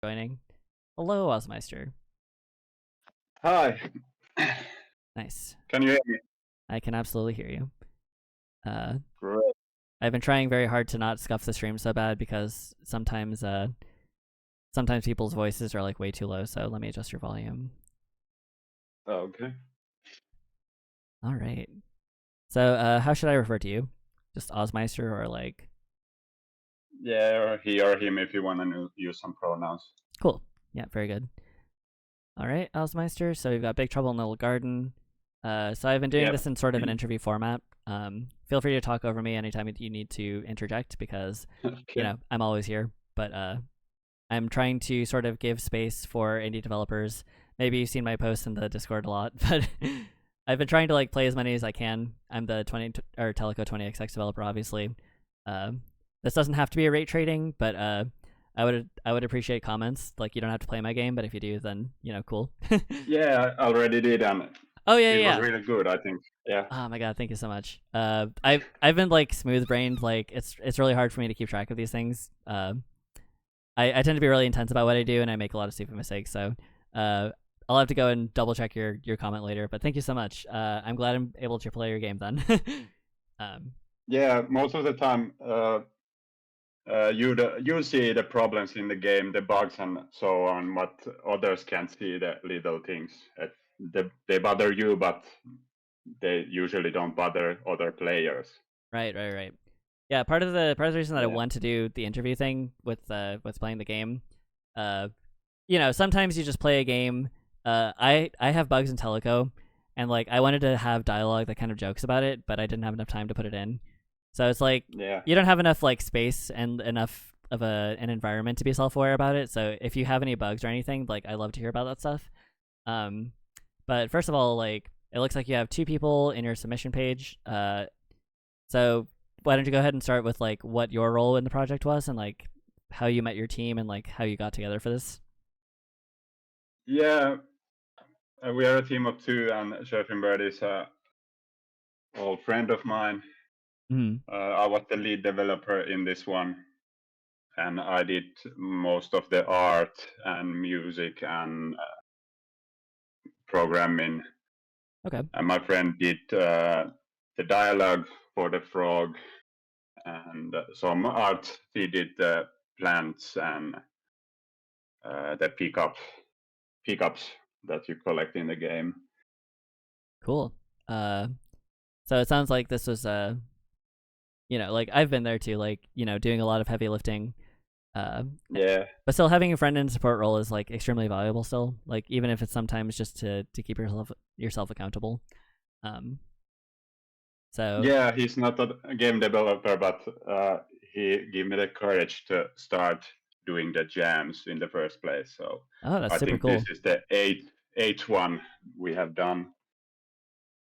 Joining. Hello, OzMaister. Hi, Nice. can you hear me? I can absolutely hear you. Uh, Great. I've been trying very hard to not scuff the stream so bad because sometimes people's voices are like way too low. So let me adjust your volume. Okay. All right. So how should I refer to you? Just OzMeister or like? Yeah, or he or him if you want to use some pronouns. Cool. Yeah, very good. All right, OzMeister. So we've got Big Trouble in Little Garden. So I've been doing Yep. this in sort of an interview format. Feel free to talk over me anytime you need to interject because Okay. I'm always here. But I'm trying to sort of give space for indie developers. Maybe you've seen my posts in the Discord a lot, but I've been trying to like play as many as I can. I'm the 20 or Teleco 20XX developer, obviously. Uh, this doesn't have to be a rate trading, but I would appreciate comments. Like you don't have to play my game, but if you do, then cool. Yeah, I already did, and Oh yeah, it was yeah. really good, I think. Yeah. Oh my god, thank you so much. I've been like smooth brained. Like it's really hard for me to keep track of these things. I tend to be really intense about what I do, and I make a lot of stupid mistakes. So I'll have to go and double check your comment later. But thank you so much. I'm glad I'm able to play your game then. um, Yeah, most of the time, you see the problems in the game, the bugs and so on, but others can't see the little things. They bother you, but they usually don't bother other players. right. Yeah, part of the reason that I Yeah. want to do the interview thing with playing the game, uh, sometimes you just play a game. I have bugs in Teleco, and like I wanted to have dialogue that kind of jokes about it, but I didn't have enough time to put it in. So it's like Yeah. you don't have enough like space and enough of an environment to be self aware about it. So if you have any bugs or anything, like I love to hear about that stuff. Um, but first of all, like it looks like you have two people in your submission page. So why don't you go ahead and start with like what your role in the project was and like how you met your team and like how you got together for this? Yeah, we are a team of two, and SurffingBird is a old friend of mine. Mm-hmm. I was the lead developer in this one, and I did most of the art and music and programming. Okay. And my friend did the dialogue for the frog and some art. He did the plants and the pickups that you collect in the game. Cool. Uh, so it sounds like this was like I've been there too, like doing a lot of heavy lifting. Uh, Yeah, but still having a friend in a support role is like extremely valuable. Still, like even if it's sometimes just to keep yourself accountable. Um, so yeah. He's not a game developer, but he gave me the courage to start doing the jams in the first place. So oh, that's I super think this cool. is the eighth one we have done.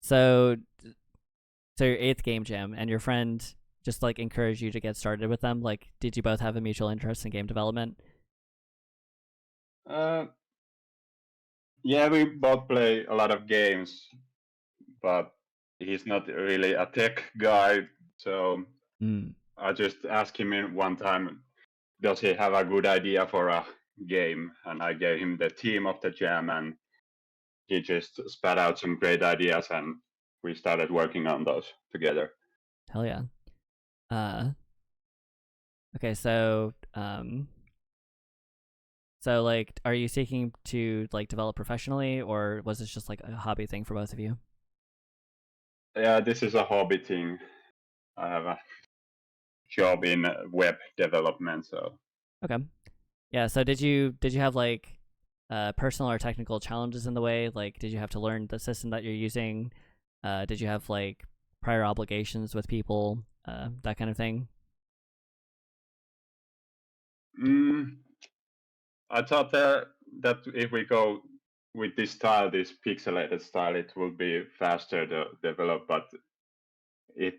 So so your eighth game jam and your friend just like encouraged you to get started with them. Like, did you both have a mutual interest in game development? Uh, yeah, we both play a lot of games, but he's not really a tech guy. So Mm. I just asked him in one time, does he have a good idea for a game? And I gave him the theme of the jam, and he just spat out some great ideas, and we started working on those together. Hell yeah. Uh, okay, so like, are you seeking to like develop professionally, or was this just like a hobby thing for both of you? Yeah, this is a hobby thing. I have a job in web development, so Okay. Yeah. So did you have like personal or technical challenges in the way? Like, did you have to learn the system that you're using? Did you have like prior obligations with people? That kind of thing. mm, I thought that if we go with this style, this pixelated style, it will be faster to develop, but it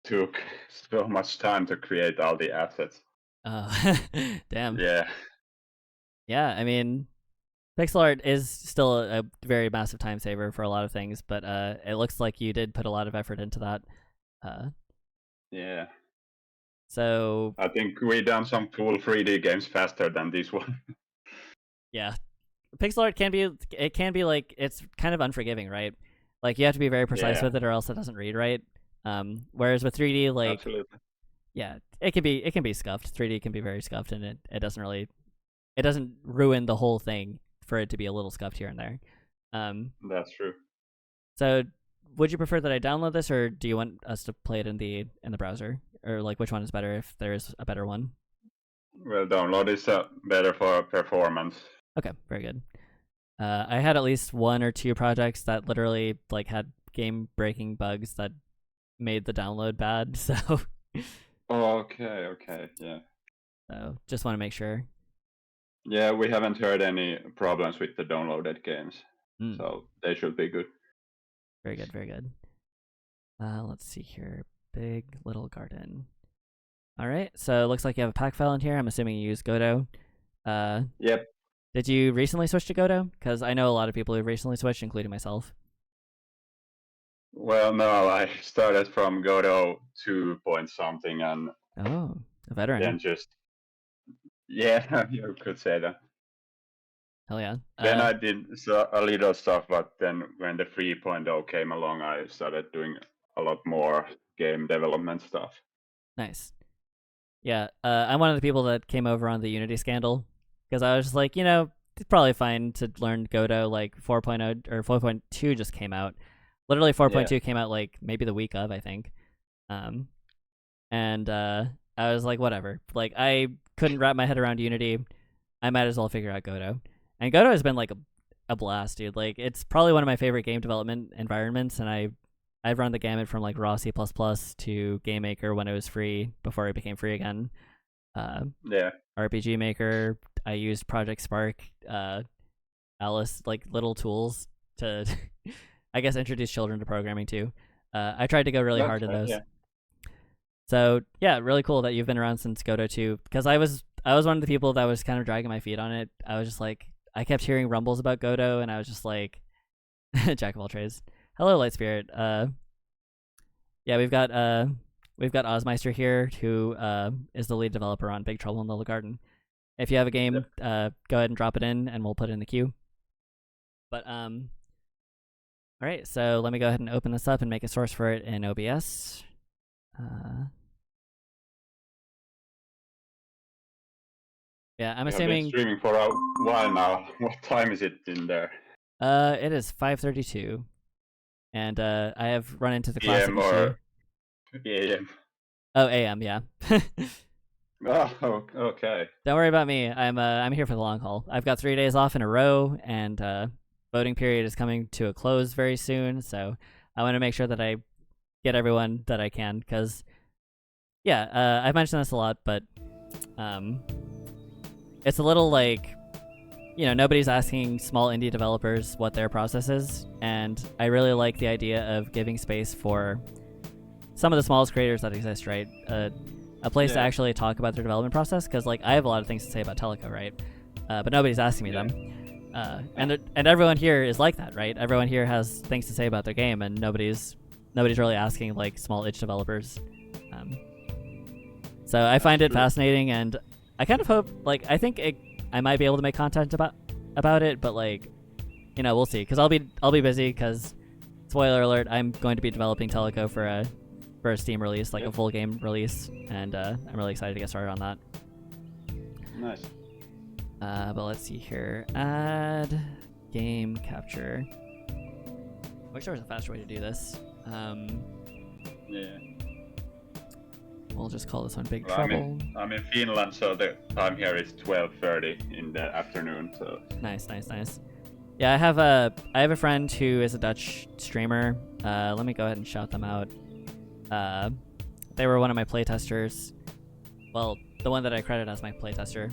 took so much time to create all the assets. Uh, damn. Yeah, Yeah. I mean, pixel art is still a very massive time saver for a lot of things, but it looks like you did put a lot of effort into that. Uh, yeah. so I think we done some full 3D games faster than this one. Yeah, pixel art can be like it's kind of unforgiving, right? Like you have to be very precise Yeah, with it, or else it doesn't read right. Whereas with 3D, like absolutely. yeah, it can be scuffed. 3D can be very scuffed, and it doesn't really it doesn't ruin the whole thing for it to be a little scuffed here and there. That's true. So would you prefer that I download this, or do you want us to play it in the browser, or like which one is better if there is a better one? Well, download is better for performance. Okay, very good. I had at least one or two projects that literally like had game breaking bugs that made the download bad. Oh, okay, yeah. So just want to make sure. Yeah, we haven't heard any problems with the downloaded games, Mm, so they should be good. very good, very good. Let's see here. Big Little Garden. All right, so it looks like you have a pack file in here. I'm assuming you use Godot. Uh, Yep. did you recently switch to Godot? Because I know a lot of people who've recently switched, including myself. Well, no, I started from Godot 2 point something, and Oh, a veteran. then just yeah, you could say that. Hell yeah. Then I did a little stuff, but then when the 3.0 came along, I started doing a lot more game development stuff. Nice. Yeah, I'm one of the people that came over on the Unity scandal because I was just like, it's probably fine to learn Godot. Like 4.0 or 4.2 just came out. Literally 4.2 came out like maybe the week of, I think. Um, and I was like, whatever. Like I couldn't wrap my head around Unity. I might as well figure out Godot. And Godot has been like a blast, dude. Like it's probably one of my favorite game development environments, and I've run the gamut from like raw C++ to GameMaker when it was free before it became free again. Yeah. RPG Maker. I used Project Spark, Alice, like little tools to, I guess, introduce children to programming too. I tried to go really hard in those. Yeah. So yeah, really cool that you've been around since Godot 2. Because I was one of the people that was kind of dragging my feet on it. I was just like, I kept hearing rumbles about Godot, and I was just like, jack of all trades. Hello, Light Spirit. Yeah, we've got OzMaister here, who is the lead developer on Big Trouble in Little Garden. If you have a game, go ahead and drop it in, and we'll put it in the queue. But all right, so let me go ahead and open this up and make a source for it in OBS. Yeah, I'm assuming. I've been streaming for a while now. What time is it in there? It is 5:32, and I have run into the classic PM issue. or AM? Oh, AM, yeah. Oh, okay. Don't worry about me. I'm here for the long haul. I've got 3 days off in a row, and voting period is coming to a close very soon. So I want to make sure that I get everyone that I can. Because yeah, I've mentioned this a lot, but it's a little like, nobody's asking small indie developers what their process is, and I really like the idea of giving space for some of the smallest creators that exist, right? A place to actually talk about their development process, because like I have a lot of things to say about Teleco, right? But nobody's asking me them. And everyone here is like that, right? Everyone here has things to say about their game, and nobody's really asking like small itch developers. So I find it fascinating, and I kind of hope, like, I think I might be able to make content about it, but like, we'll see. Because I'll be busy. Because spoiler alert, I'm going to be developing Teleco for a Steam release, like a full game release, and I'm really excited to get started on that. Nice. But let's see here. Add game capture. I wish there was a faster way to do this. Yeah. We'll just call this one Big Well, Trouble. I'm in Finland, so the time here is 12:30 in the afternoon. So Nice. Yeah, I have a friend who is a Dutch streamer. Let me go ahead and shout them out. They were one of my playtesters. Well, the one that I credit as my playtester.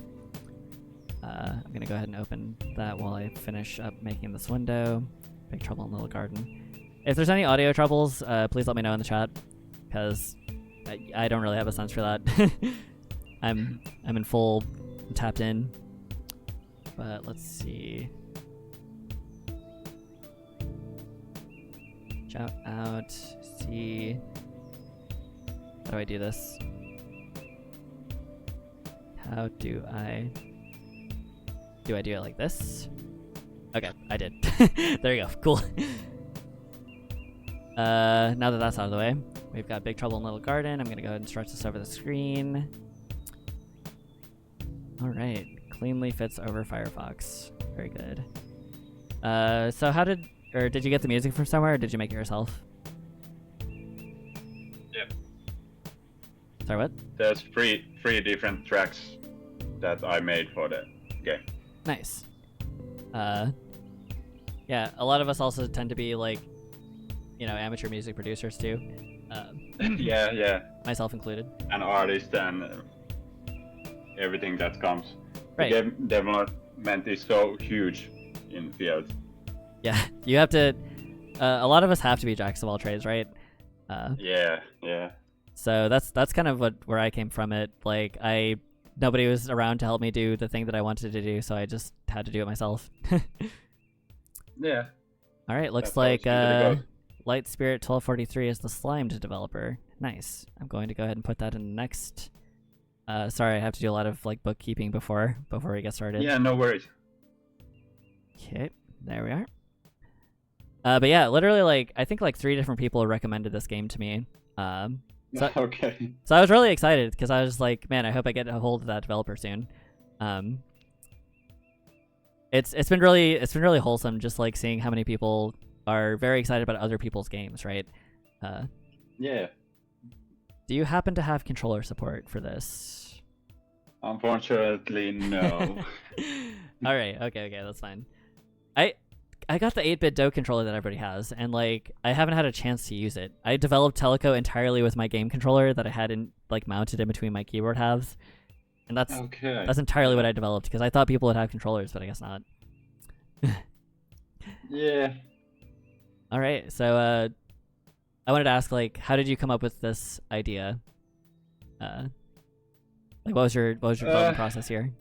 I'm gonna go ahead and open that while I finish up making this window. Big Trouble in Little Garden. If there's any audio troubles, please let me know in the chat, because I don't really have a sense for that. I'm in full tapped in. But let's see. Shout out. See. How do I do this? How do I Do I do it like this? Okay, I did. There you go. Cool. Now that that's out of the way, we've got Big Trouble in Little Garden. I'm gonna go ahead and stretch this over the screen. All right, cleanly fits over Firefox. Very good. So did you get the music from somewhere, or did you make it yourself? Yep. Sorry, what? There's three different tracks that I made for the game. Nice. Yeah, a lot of us also tend to be like, amateur music producers too. Yeah. Myself included. An artist and everything that comes. Right. The game development is so huge in field. Yeah, you have to. A lot of us have to be jacks of all trades, right? Yeah. So that's kind of where I came from it. Like nobody was around to help me do the thing that I wanted to do, so I just had to do it myself. Yeah. All right, looks That like sounds really Light Spirit 1243 is the slimed developer. Nice. I'm going to go ahead and put that in the next. Sorry, I have to do a lot of like bookkeeping before we get started. Yeah, no worries. Okay, there we are. But yeah, literally, like I think like 3 different people recommended this game to me. Okay. So I was really excited because I was just like, man, I hope I get a hold of that developer soon. It's been really wholesome just like seeing how many people are very excited about other people's games, right? Yeah. Do you happen to have controller support for this? Unfortunately, no. All right, okay, that's fine. I got the 8-bit Do controller that everybody has, and like I haven't had a chance to use it. I developed Teleco entirely with my game controller that I had mounted in between my keyboard halves, and that's entirely what I developed because I thought people would have controllers, but I guess not. Yeah. All right, so I wanted to ask, like, how did you come up with this idea? Like, what was your development process here?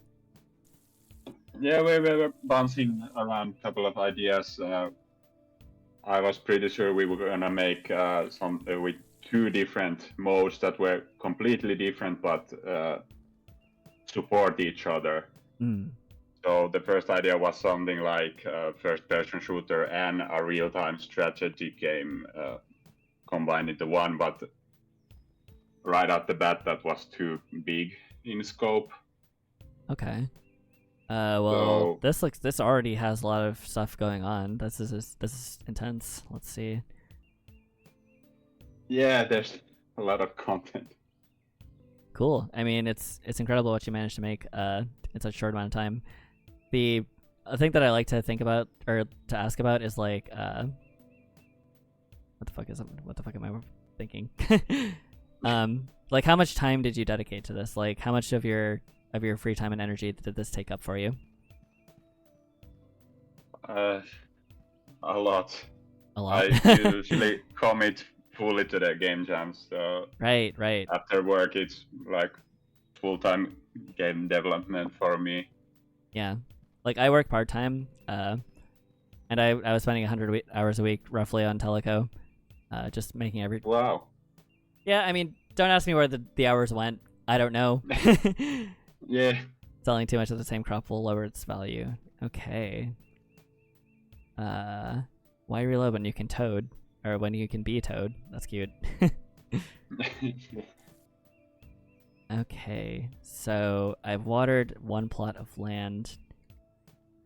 Yeah, we were bouncing around a couple of ideas. I was pretty sure we were gonna make some with 2 different modes that were completely different but support each other. So the first idea was something like a first-person shooter and a real-time strategy game combined into one, but right at the bat that was too big in scope. Okay. Well, this already has a lot of stuff going on. This is intense. Let's see. Yeah, there's a lot of content. Cool. I mean, it's incredible what you managed to make in such a short amount of time. The thing that I like to think about or to ask about is like what the fuck am I thinking? Like how much time did you dedicate to this? Like how much of your free time and energy did this take up for you? A lot. A lot. I usually commit fully to the game jams. So right. after work, it's like full-time game development for me. Yeah, like I work part-time, and I was spending 100 hours a week roughly on Teleco, just making every. Wow. Yeah, I mean, don't ask me where the hours went. I don't know. Yeah. Selling too much of the same crop will lower its value. Okay. Why reload when you can toad? Or when you can be toad? That's cute. Okay, so I've watered 1 plot of land.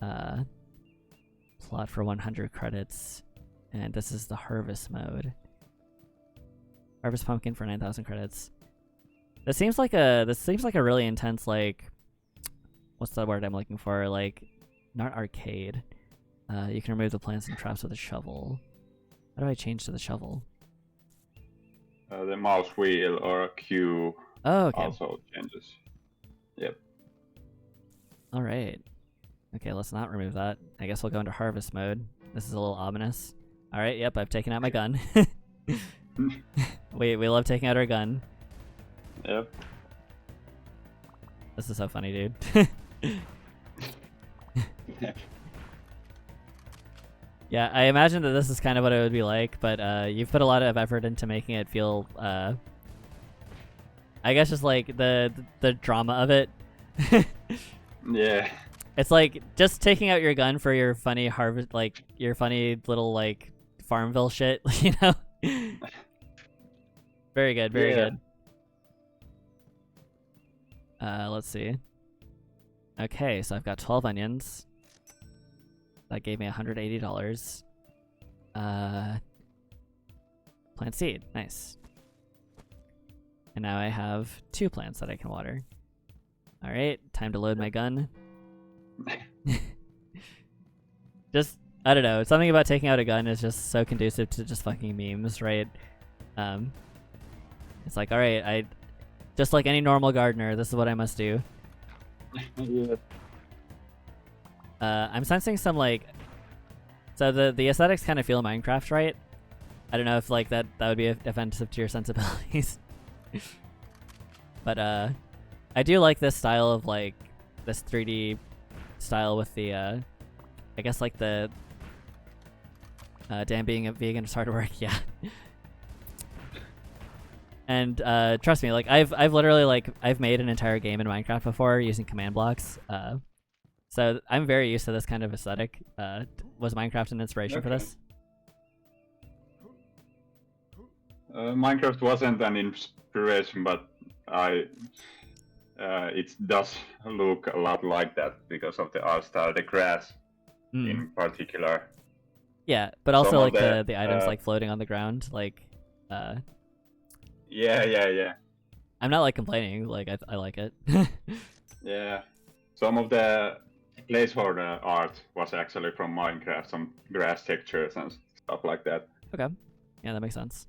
Plot for 100 credits. And this is the harvest mode. Harvest pumpkin for 9,000 credits. This seems like a really intense, like, what's the word I'm looking for? Like, not arcade. You can remove the plants and traps with a shovel. How do I change to the shovel? The mouse wheel or Q also changes. Yep. All right. Okay, let's not remove that. I guess we'll go into harvest mode. This is a little ominous. All right, yep, I've taken out my gun. we love taking out our gun. Yep. This is so funny, dude. Yeah, I imagine that this is kind of what it would be like, but you've put a lot of effort into making it feel, I guess just like the drama of it. Yeah. It's like just taking out your gun for your funny harvest, like your funny little like Farmville shit, you know? Very good, very Yeah. good. Let's see. Okay, so I've got 12 onions. That gave me $180. Plant seed, nice. And now I have 2 plants that I can water. All right, time to load my gun. Just, I don't know, something about taking out a gun is just so conducive to just fucking memes, right? It's like, all right, just like any normal gardener, this is what I must do. Yeah. I'm sensing some like, so the aesthetics kind of feel Minecraft, right? I don't know if like that would be offensive to your sensibilities. But I do like this style of like this 3D style with the I guess like the damn, being a vegan is hard work, yeah. And trust me, like I've literally like I've made an entire game in Minecraft before using command blocks. So I'm very used to this kind of aesthetic. Was Minecraft an inspiration for this? Minecraft wasn't an inspiration, but it does look a lot like that because of the art style, the grass in particular. Yeah, but also like the items like floating on the ground, like. Yeah. I'm not like complaining. Like I like it. Yeah, some of the placeholder art was actually from Minecraft, some grass textures and stuff like that. Okay, yeah, that makes sense.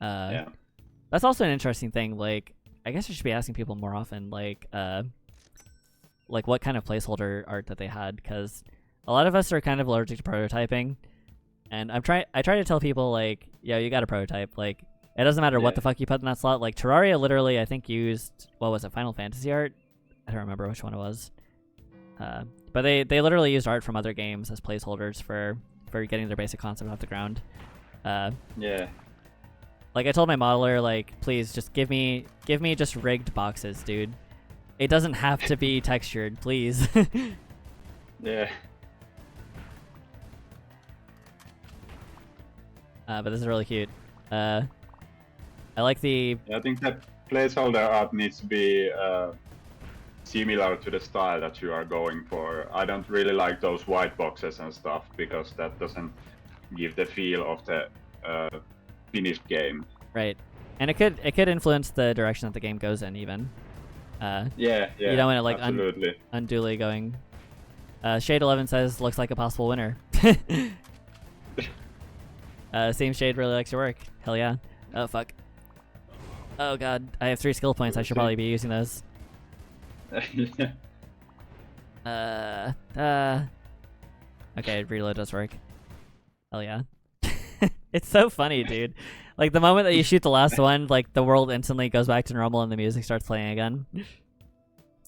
Yeah, that's also an interesting thing. Like, I guess I should be asking people more often, like what kind of placeholder art that they had, because a lot of us are kind of allergic to prototyping, and I try to tell people like, yeah, you got to prototype. Like, it doesn't matter what the fuck you put in that slot. Like Terraria, literally, I think used, what was it, Final Fantasy art? I don't remember which one it was. But they literally used art from other games as placeholders for getting their basic concept off the ground. yeah. Like I told my modeler, like, please just give me just rigged boxes, dude. It doesn't have to be textured, please. Yeah. But this is really cute. I like the. I think that placeholder art needs to be similar to the style that you are going for. I don't really like those white boxes and stuff because that doesn't give the feel of the finished game. Right, and it could influence the direction that the game goes in even. Yeah. You don't want it like absolutely. unduly going. Shade 11 says looks like a possible winner. Same Shade really likes your work. Hell yeah. Oh fuck. Oh god, I have 3 skill points. I should probably be using those. Okay, reload does work. Hell yeah. It's so funny, dude. Like the moment that you shoot the last one, like the world instantly goes back to normal and the music starts playing again.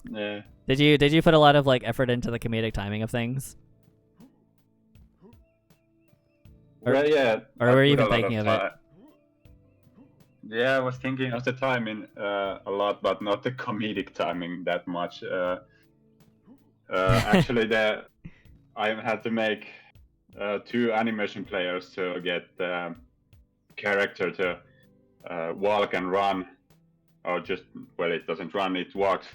Yeah. Did you put a lot of like effort into the comedic timing of things? Well, yeah. Or were you even thinking of it? Yeah, I was thinking of the timing a lot, but not the comedic timing that much. Actually, I had to make 2 animation players to get the character to walk and run, or just, well, it doesn't run, it walks,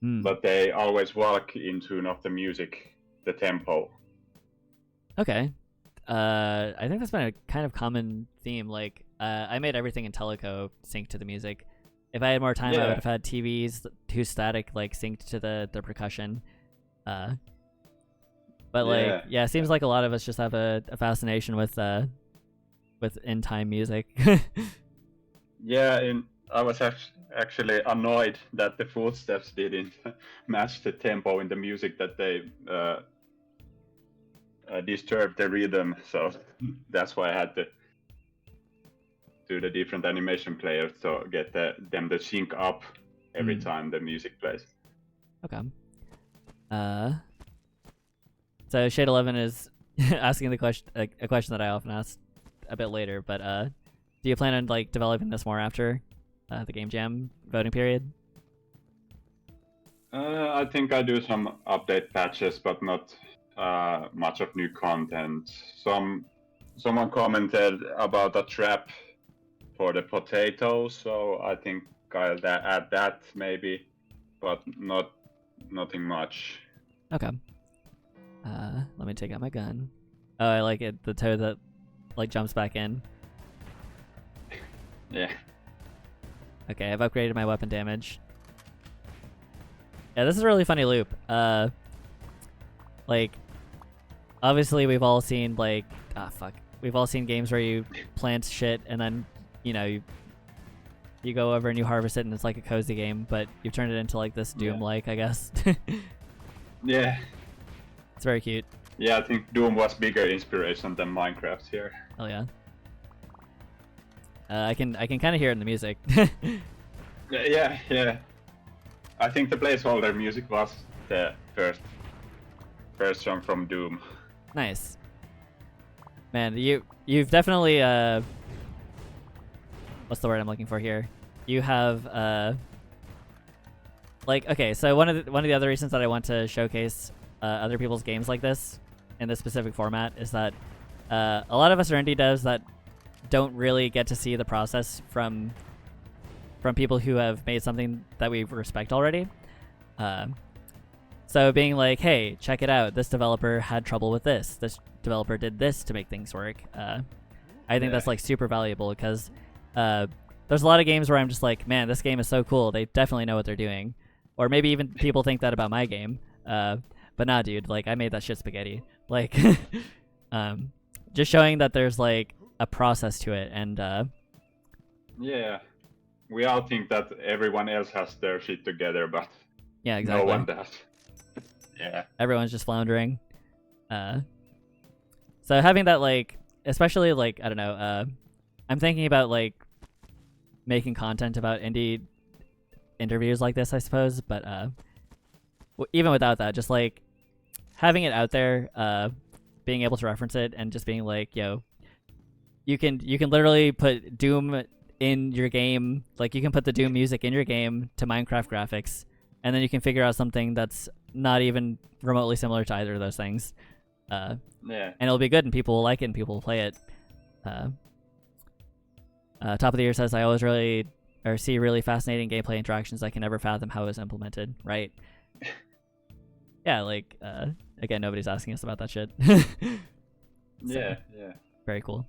but they always walk in tune of the music, the tempo. Okay. I think that's been a kind of common theme. Like, I made everything in Teleco synced to the music. If I had more time, I would have had TVs whose static like synced to the percussion. But like, yeah, it seems like a lot of us just have a fascination with in-time music. Yeah, and I was actually annoyed that the footsteps didn't match the tempo in the music, that they disturbed the rhythm. So that's why I had to do the different animation players to get them to sync up every time the music plays. Okay. So Shade 11 is asking the question, a question that I often ask a bit later. But do you plan on like developing this more after the Game Jam voting period? I think I do some update patches, but not much of new content. Someone commented about a trap for the potatoes, so I think I'll add that maybe, but nothing much. Okay. Let me take out my gun. Oh, I like it. The toad that like jumps back in. Yeah. Okay, I've upgraded my weapon damage. Yeah, this is a really funny loop. Like, obviously we've all seen like, we've all seen games where you plant shit and then, you know, you go over and you harvest it and it's like a cozy game, but you've turned it into like this Doom-like, I guess. Yeah. It's very cute. Yeah, I think Doom was bigger inspiration than Minecraft here. Oh yeah. I can kind of hear it in the music. Yeah. I think the placeholder music was the first song from Doom. Nice. Man, you've definitely what's the word I'm looking for here? You have like, okay, so one of the other reasons that I want to showcase other people's games like this in this specific format is that a lot of us are indie devs that don't really get to see the process from people who have made something that we respect already. So being like, hey, check it out. This developer had trouble with this. This developer did this to make things work. I think that's like super valuable because there's a lot of games where I'm just like, man, this game is so cool. They definitely know what they're doing. Or maybe even people think that about my game. But nah, dude, like I made that shit spaghetti. Like, just showing that there's like a process to it. And yeah, we all think that everyone else has their shit together, but yeah, exactly. No one does. Yeah. Everyone's just floundering. So having that, like, especially like, I don't know, I'm thinking about like making content about indie interviews like this, I suppose, but even without that, just like having it out there, being able to reference it and just being like, yo, you can literally put Doom in your game, like you can put the Doom music in your game to Minecraft graphics, and then you can figure out something that's not even remotely similar to either of those things. Yeah. And it'll be good and people will like it and people will play it. Top of the Year says, I always see really fascinating gameplay interactions. I can never fathom how it was implemented, right? Yeah, like, again, nobody's asking us about that shit. Yeah. Very cool.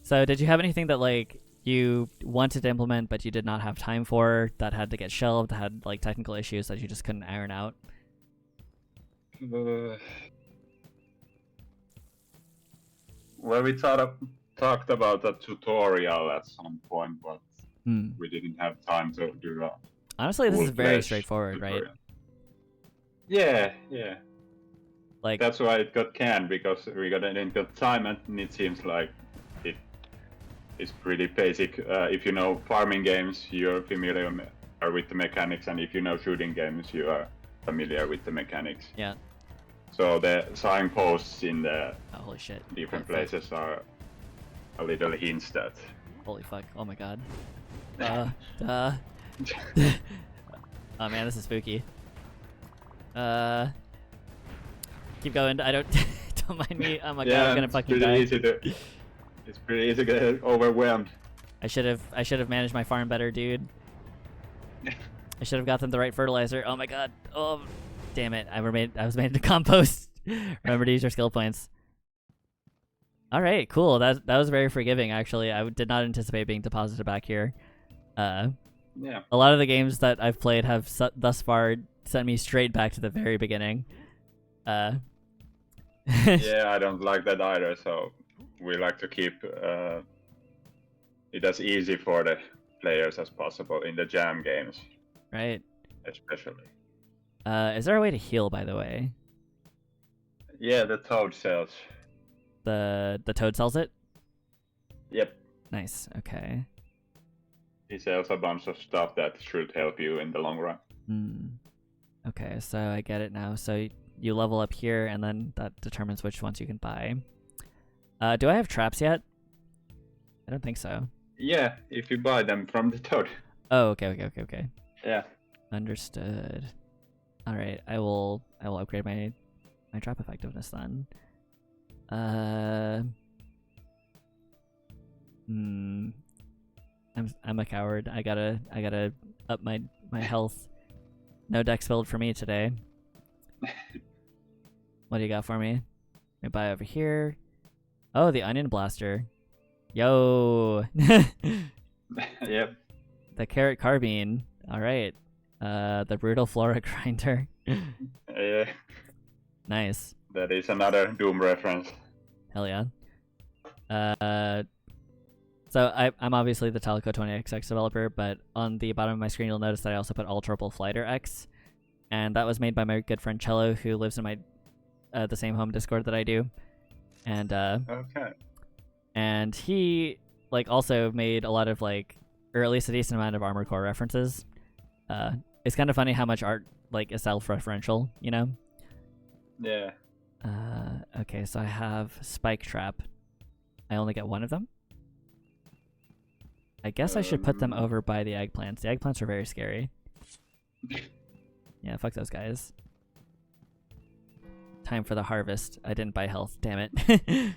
So did you have anything that, like, you wanted to implement but you did not have time for, that had to get shelved, that had, like, technical issues that you just couldn't iron out? Well, we talked about a tutorial at some point, but we didn't have time to do that. Honestly, this is very straightforward, tutorial. Right? Yeah. Like, that's why it got canned, because we didn't got time, and it seems like it's pretty basic. If you know farming games, you're familiar with the mechanics, and if you know shooting games, you are familiar with the mechanics. Yeah. So the signposts in the holy shit. different places are a little hints that. Holy fuck! Oh my god. Oh man, this is spooky. Keep going. I don't mind me. Oh my god, I'm gonna fucking die. It's pretty easy to get overwhelmed. I should have managed my farm better, dude. I should have got them the right fertilizer. Oh my god. Oh, damn it. I was made into compost. Remember to use your skill points. All right, cool. That was very forgiving, actually. I did not anticipate being deposited back here. Yeah. A lot of the games that I've played have thus far sent me straight back to the very beginning. Yeah, I don't like that either, so we like to keep it as easy for the players as possible in the jam games. Right. Especially. Is there a way to heal, by the way? Yeah, the toad sells. The toad sells it? Yep. Nice, okay. He sells a bunch of stuff that should help you in the long run. Okay, so I get it now. So you level up here, and then that determines which ones you can buy. Do I have traps yet? I don't think so. Yeah, if you buy them from the toad. Oh, okay. Yeah. Understood. All right, I will upgrade my trap effectiveness then. I'm a coward. I gotta up my health. No dex build for me today. What do you got for me? Let me buy over here. Oh, the onion blaster. Yo. Yep. The carrot carbine. All right. The brutal flora grinder. Yeah. Nice. That is another Doom reference. Hell yeah. So I'm obviously the Teleco 20XX developer, but on the bottom of my screen you'll notice that I also put Ultra Fighter X, and that was made by my good friend Cello, who lives in my the same home Discord that I do, and Okay. and he like also made a lot of like, or at least a decent amount of Armored Core references. It's kind of funny how much art like is self-referential, you know? Yeah. Okay, so I have Spike Trap. I only get one of them. I guess I should put them over by the eggplants. The eggplants are very scary. Yeah, fuck those guys. Time for the harvest. I didn't buy health, damn it.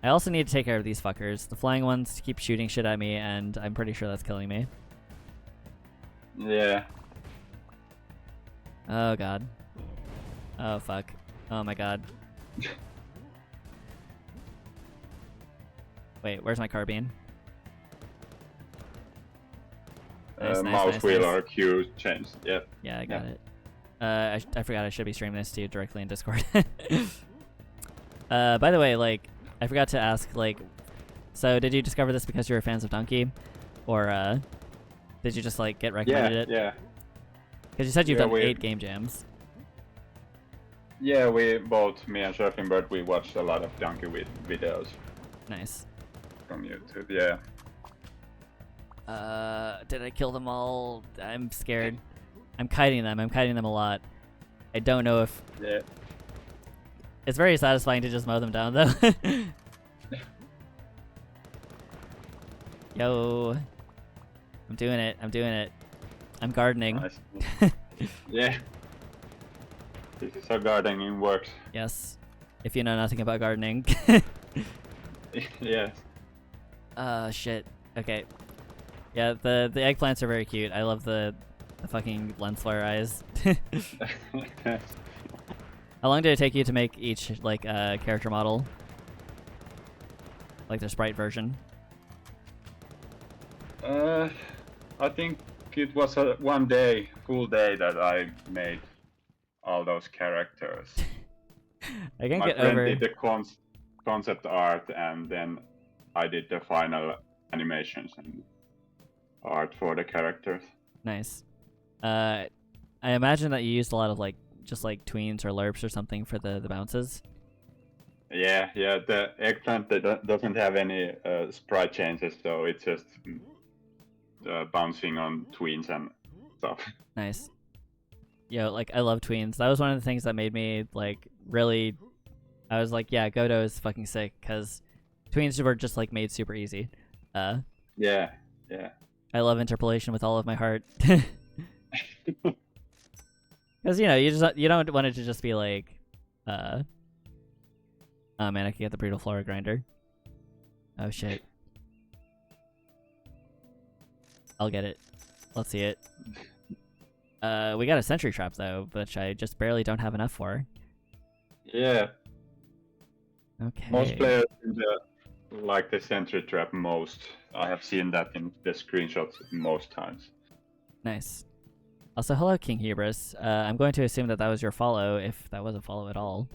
I also need to take care of these fuckers. The flying ones keep shooting shit at me, and I'm pretty sure that's killing me. Yeah. Oh god. Oh fuck. Oh my god. Wait, where's my carbine? Nice, mouse wheel or Q change. Yep. Yeah, I got it. I forgot I should be streaming this to you directly in Discord. By the way, like, I forgot to ask, like, so did you discover this because you were fans of Donkey? Or, did you just, like, get recommended it? Yeah. Because you said you've done 8 game jams. Yeah, me and SurffingBird, we watched a lot of Donkey videos. Nice. From YouTube, yeah. Did I kill them all? I'm scared. I'm kiting them. I'm kiting them a lot. I don't know if... Yeah. It's very satisfying to just mow them down, though. Yo. I'm doing it. I'm doing it. I'm gardening. Nice. Yeah. This is how gardening works. Yes. If you know nothing about gardening. Yes. Shit. Okay. Yeah, the eggplants are very cute. I love the fucking lens flare eyes. How long did it take you to make each, like, character model? Like the sprite version? I think it was one day, full day, that I made all those characters. I can't My get friend over... did the concept art, and then I did the final animations and art for the characters. Nice. I imagine that you used a lot of, like, just like tweens or lerps or something for the bounces. Yeah. The eggplant doesn't have any sprite changes, so it's just bouncing on tweens and stuff. Nice. Yo, like, I love tweens. That was one of the things that made me, like, really... I was like, yeah, Godot is fucking sick, because tweens were just, like, made super easy. Yeah. I love interpolation with all of my heart. Because, you know, you don't want it to just be like, oh man, I can get the brutal flora grinder. Oh shit. I'll get it. Let's see it. We got a sentry trap though, which I just barely don't have enough for. Yeah. Okay. Most players like the sentry trap most. I have seen that in the screenshots most times. Nice. Also, hello, King Hubris. I'm going to assume that was your follow, if that was a follow at all.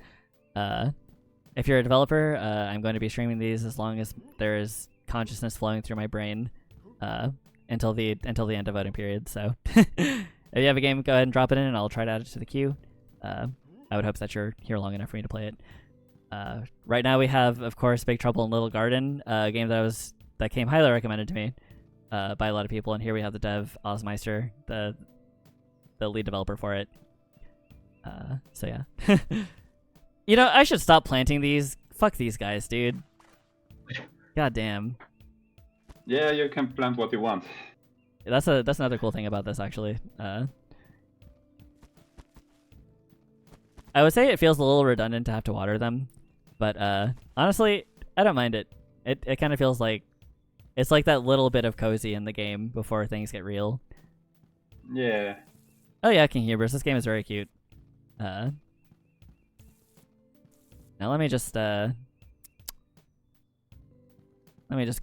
If you're a developer, I'm going to be streaming these as long as there is consciousness flowing through my brain until the end of voting period. So, if you have a game, go ahead and drop it in, and I'll try to add it to the queue. I would hope that you're here long enough for me to play it. Right now, we have, of course, Big Trouble in Little Garden, a game that came highly recommended to me by a lot of people. And here we have the dev OzMaister, the lead developer for it. So yeah. You know, I should stop planting these. Fuck these guys, dude. God damn. Yeah, you can plant what you want. That's another cool thing about this actually. I would say it feels a little redundant to have to water them, but honestly, I don't mind it. It kind of feels like it's like that little bit of cozy in the game before things get real. Yeah. Oh yeah, King Hubris. This game is very cute. Now let me just go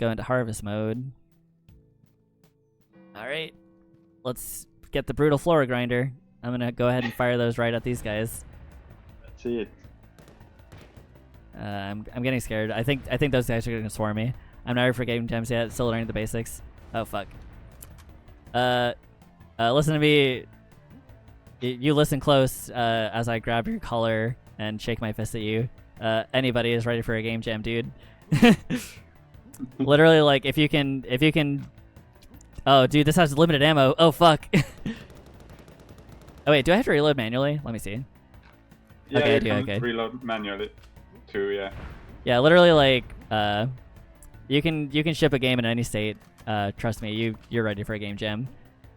into harvest mode. All right, let's get the brutal flora grinder. I'm gonna go ahead and fire those right at these guys. Let's see it. I'm getting scared. I think those guys are gonna swarm me. I'm not ready for game jams yet. Still learning the basics. Oh fuck. Listen to me. You listen close as I grab your collar and shake my fist at you. Anybody is ready for a game jam, dude. Literally, like if you can. Oh, dude, this has limited ammo. Oh fuck. Oh wait, do I have to reload manually? Let me see. Yeah, okay, I you do. can Okay. reload manually too. Yeah. Yeah, literally, like you can ship a game in any state. Trust me, you're ready for a game jam.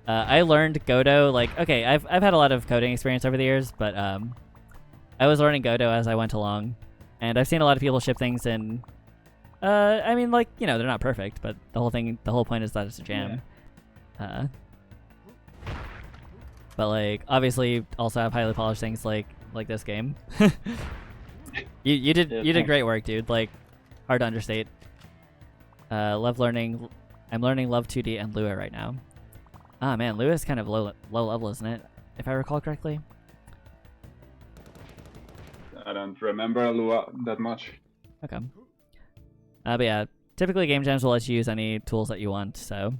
I learned Godot, like, okay, I've had a lot of coding experience over the years, but I was learning Godot as I went along, and I've seen a lot of people ship things in. I mean, like, you know, they're not perfect, but the whole point is that it's a jam. Yeah. But like, obviously, also have highly polished things like this game. you did great work, dude. Like, hard to understate. Love learning. I'm learning Love 2D and Lua right now. Ah man, Lua is kind of low level, isn't it? If I recall correctly. I don't remember Lua that much. Okay. But yeah, typically game jams will let you use any tools that you want, so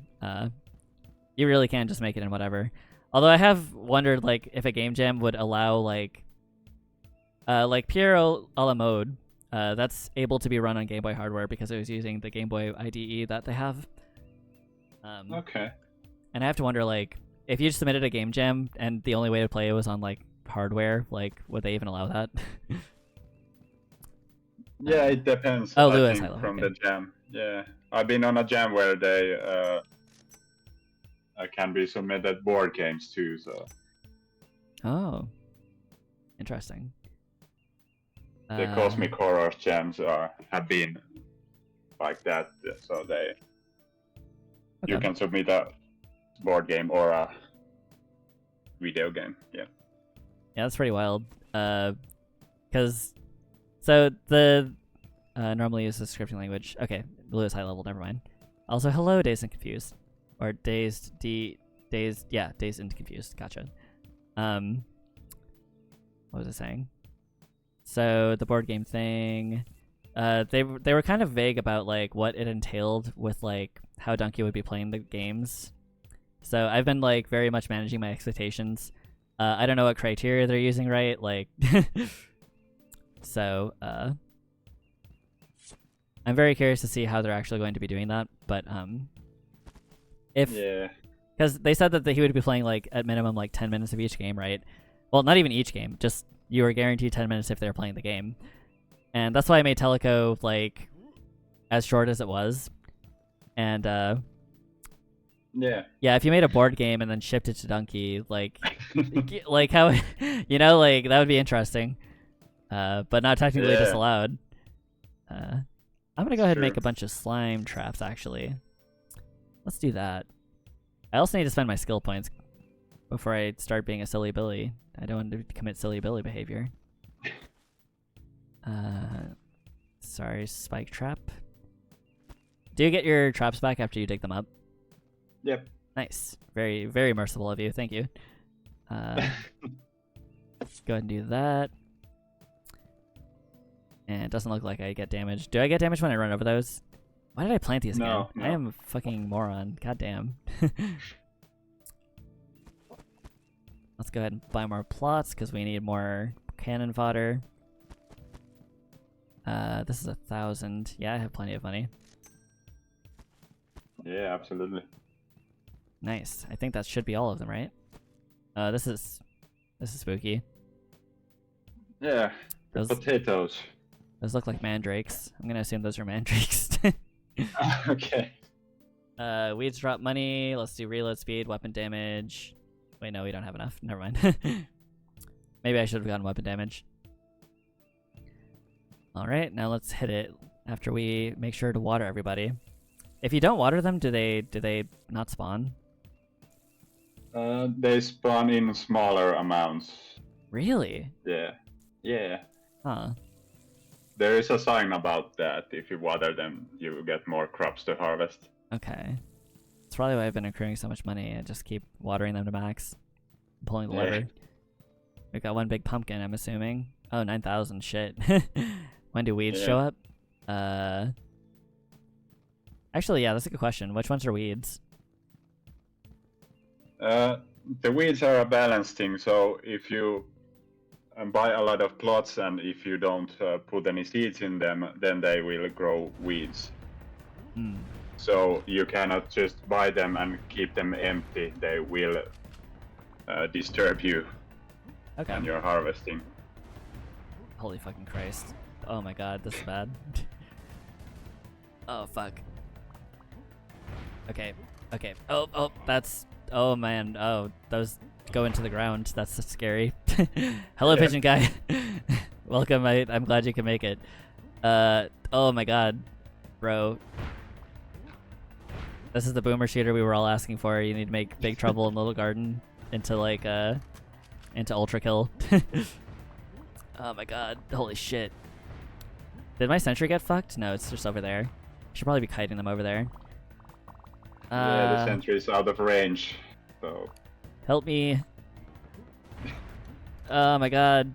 you really can just make it in whatever. Although I have wondered, like, if a game jam would allow like Piero a la mode, that's able to be run on Game Boy hardware because it was using the Game Boy IDE that they have. Okay. And I have to wonder, like, if you submitted a game jam and the only way to play it was on like hardware, like, would they even allow that? Yeah, it depends. Oh, I Lewis, think, from the jam. Yeah, I've been on a jam where they can be submitted board games too. So. Oh, interesting. The Cosmic Horror jams have been like that, so you can submit a board game or a video game. Yeah. Yeah, that's pretty wild. Because so the normally use the scripting language. Okay, Blue is high level. Never mind. Also, hello, Dazed and Confused, or Dazed and Confused. Gotcha. What was it saying? So the board game thing, they were kind of vague about like what it entailed with like how Donkey would be playing the games. So I've been like very much managing my expectations. I don't know what criteria they're using, right? Like, so I'm very curious to see how they're actually going to be doing that. But because they said that he would be playing like at minimum like 10 minutes of each game, right? Well, not even each game, just you were guaranteed 10 minutes if they were playing the game. And that's why I made Teleco like as short as it was. And yeah, if you made a board game and then shipped it to Donkey, like like how like that would be interesting. But not technically disallowed. I'm gonna go ahead and make a bunch of slime traps actually. Let's do that. I also need to spend my skill points before I start being a silly Billy. I don't want to commit silly Billy behavior. Sorry, spike trap. Do you get your traps back after you dig them up? Yep. Nice. Very, very merciful of you. Thank you. Let's go ahead and do that. And it doesn't look like I get damaged. Do I get damaged when I run over those? Why did I plant these again? No. I am a fucking moron. God damn. Let's go ahead and buy more plots because we need more cannon fodder. This is 1,000. Yeah, I have plenty of money. Yeah, absolutely. Nice. I think that should be all of them, right? This is spooky. Yeah, those potatoes. Those look like mandrakes. I'm gonna assume those are mandrakes. Okay. Weeds drop money. Let's do reload speed, weapon damage. Wait, no, we don't have enough. Never mind. Maybe I should have gotten weapon damage. Alright, now let's hit it after we make sure to water everybody. If you don't water them, do they not spawn? They spawn in smaller amounts. Really? Yeah. Yeah. Huh. There is a sign about that. If you water them, you get more crops to harvest. Okay. That's probably why I've been accruing so much money. I just keep watering them to max. Pulling the lever. We've got one big pumpkin, I'm assuming. Oh, 9,000. Shit. When do weeds show up? Actually, yeah, that's a good question. Which ones are weeds? The weeds are a balance thing, so if you buy a lot of plots and if you don't put any seeds in them, then they will grow weeds. So you cannot just buy them and keep them empty. They will disturb you when you're harvesting. Holy fucking Christ. Oh my god, this is bad. Oh, fuck. Okay. Oh, that's... Oh, man. Oh, those go into the ground. That's scary. Hello, pigeon guy. Welcome. I'm glad you can make it. Oh my god. Bro. This is the boomer shooter we were all asking for. You need to make Big Trouble in Little Garden into, like, into Ultra Kill. Oh my god. Holy shit. Did my sentry get fucked? No, it's just over there. I should probably be kiting them over there. Yeah, the sentry is out of range, so... Help me. Oh my god.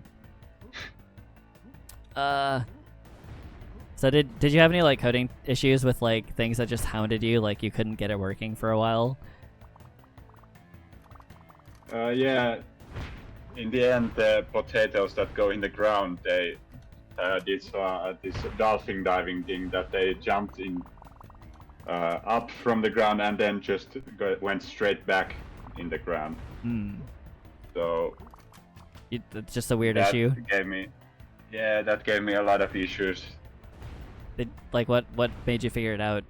So did you have any, like, coding issues with, like, things that just hounded you, like you couldn't get it working for a while? Yeah. In the end, the potatoes that go in the ground, they did this dolphin diving thing that they jumped in up from the ground and then just went straight back in the ground. So it's just a weird issue. That gave me a lot of issues. Like what made you figure it out?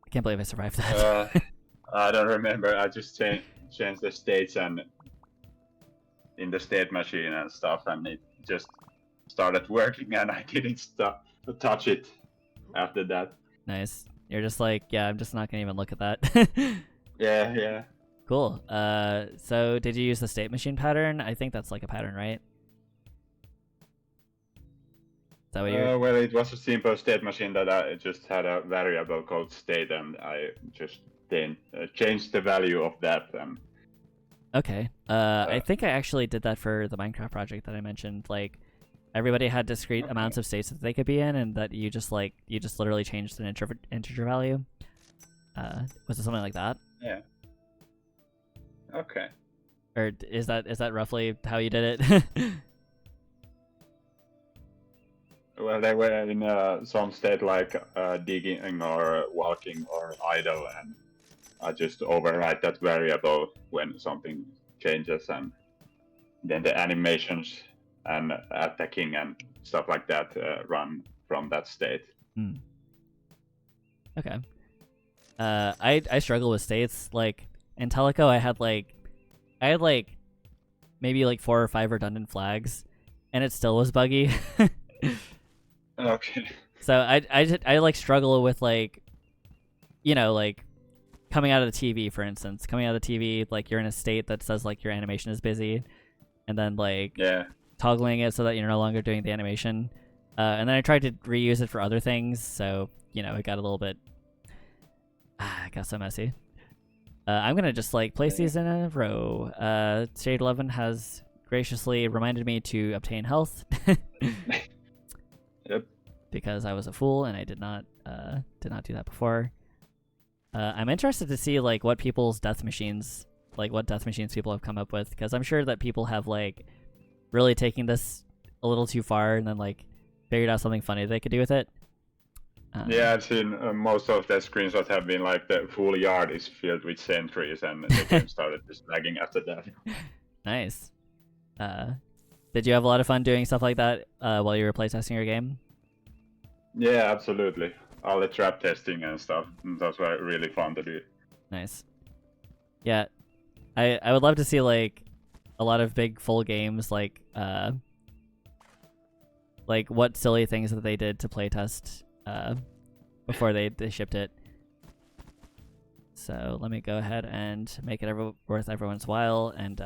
I can't believe I survived that. I don't remember. I just changed the states and in the state machine and stuff, and it just started working, and I didn't touch it after that. Nice. You're just like, yeah, I'm just not gonna even look at that. Yeah. Cool. So did you use the state machine pattern? I think that's like a pattern, right? Is that what you're... Well, it was a simple state machine that I just had a variable called state, and I just then changed the value of that. Okay. I think I actually did that for the Minecraft project that I mentioned. Like, everybody had discrete amounts of states that they could be in, and that you just literally changed an integer value. Was it something like that? Yeah. Okay. Or is that roughly how you did it? Well, they were in some state like digging or walking or idle, and I just override that variable when something changes, and then the animations and attacking and stuff like that run from that state. Okay. I struggle with states. Like in Teleco, I had maybe like 4 or 5 redundant flags, and it still was buggy. Okay. So I like struggle with, like, you know, like coming out of the TV, for instance. Coming out of the TV, like you're in a state that says like your animation is busy, and then like toggling it so that you're no longer doing the animation. And then I tried to reuse it for other things, so you know it got a little bit. It got so messy. I'm gonna just like place these in a row. Shade 11 has graciously reminded me to obtain health. Yep. Because I was a fool and I did not do that before. I'm interested to see like what people's death machines, like what death machines people have come up with, because I'm sure that people have like really taken this a little too far and then like figured out something funny they could do with it. Yeah, I've seen most of the screenshots have been like the full yard is filled with sentries, and the game started just lagging after that. Nice. Did you have a lot of fun doing stuff like that while you were playtesting your game? Yeah, absolutely. all the trap testing and stuff. Those were really fun to do. Nice. Yeah, I would love to see like a lot of big full games like what silly things that they did to playtest before they shipped it. So let me go ahead and make it worth everyone's while, and